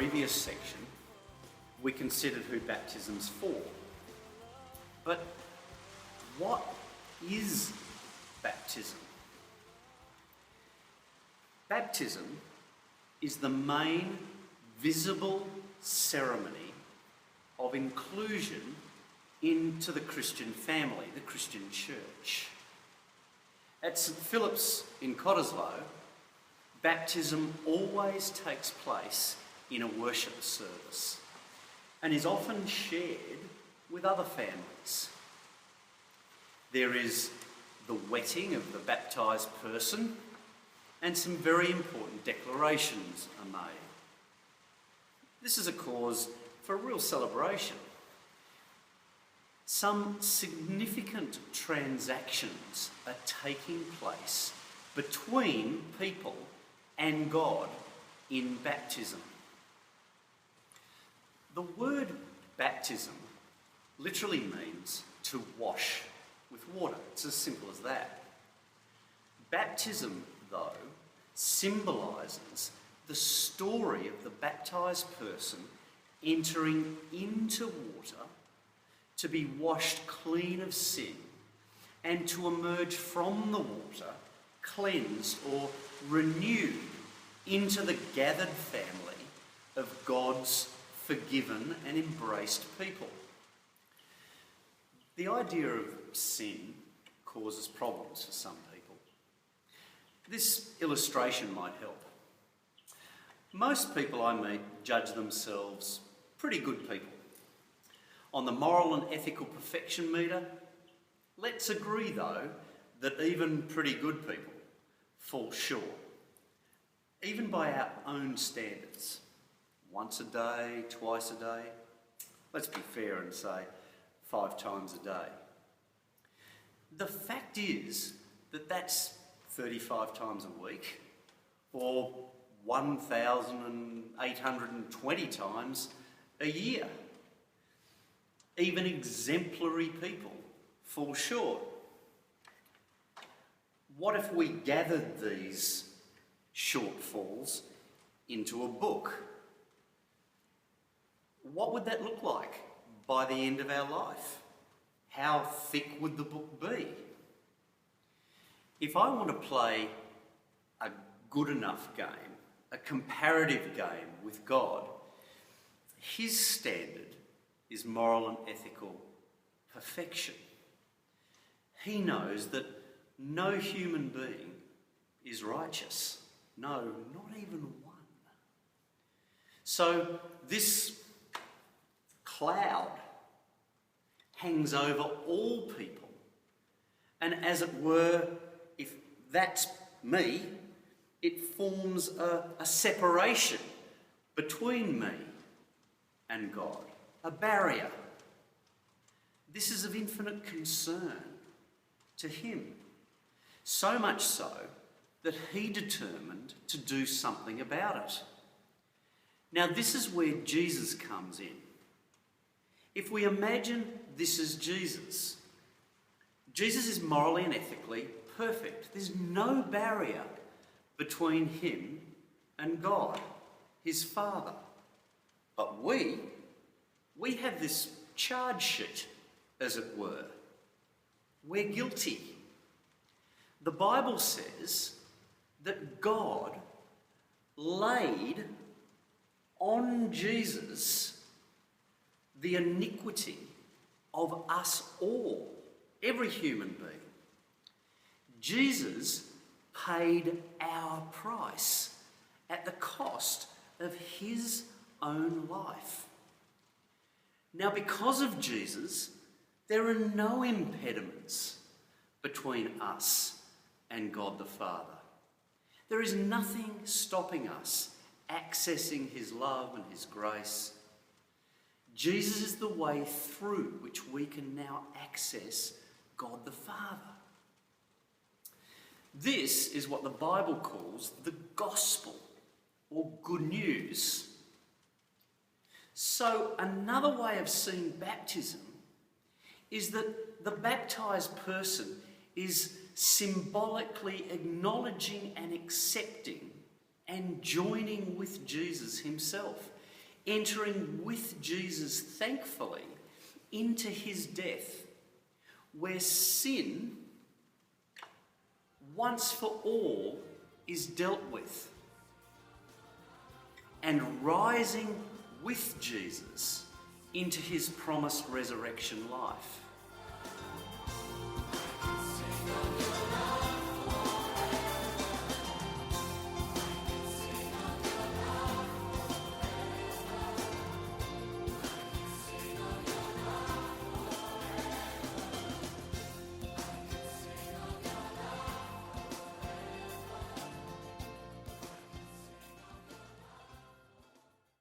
previous section, we considered who baptism's for. But what is baptism? Baptism is the main visible ceremony of inclusion into the Christian family, the Christian church. At St Philip's in Cottesloe, baptism always takes place in a worship service and is often shared with other families. There is the wetting of the baptised person, and some very important declarations are made. This is a cause for a real celebration. Some significant transactions are taking place between people and God in baptism. The word baptism literally means to wash with water. It's as simple as that. Baptism, though, symbolises the story of the baptised person entering into water to be washed clean of sin and to emerge from the water cleansed or renewed into the gathered family of God's forgiven and embraced people. The idea of sin causes problems for some people. This illustration might help. Most people I meet judge themselves pretty good people. On the moral and ethical perfection meter, let's agree though that even pretty good people fall short, even by our own standards. Once a day, twice a day. Let's be fair and say 5 times a day. The fact is that that's 35 times a week, or 1,820 times a year. Even exemplary people fall short. What if we gathered these shortfalls into a book? What would that look like by the end of our life? How thick would the book be? If I want to play a good enough game, a comparative game with God, his standard is moral and ethical perfection. He knows that no human being is righteous. No, not even one. So this cloud hangs over all people. And as it were, if that's me, it forms a separation between me and God, a barrier. This is of infinite concern to him, so much so that he determined to do something about it. Now, this is where Jesus comes in. If we imagine this is Jesus, Jesus is morally and ethically perfect. There's no barrier between him and God, his Father. But we have this charge sheet, as it were. We're guilty. The Bible says that God laid on Jesus the iniquity of us all, every human being. Jesus paid our price at the cost of his own life. Now, because of Jesus, there are no impediments between us and God the Father. There is nothing stopping us accessing his love and his grace. Jesus is the way through which we can now access God the Father. This is what the Bible calls the gospel, or good news. So another way of seeing baptism is that the baptized person is symbolically acknowledging and accepting and joining with Jesus himself. entering with Jesus, thankfully, into his death, where sin, once for all, is dealt with, and rising with Jesus into his promised resurrection life.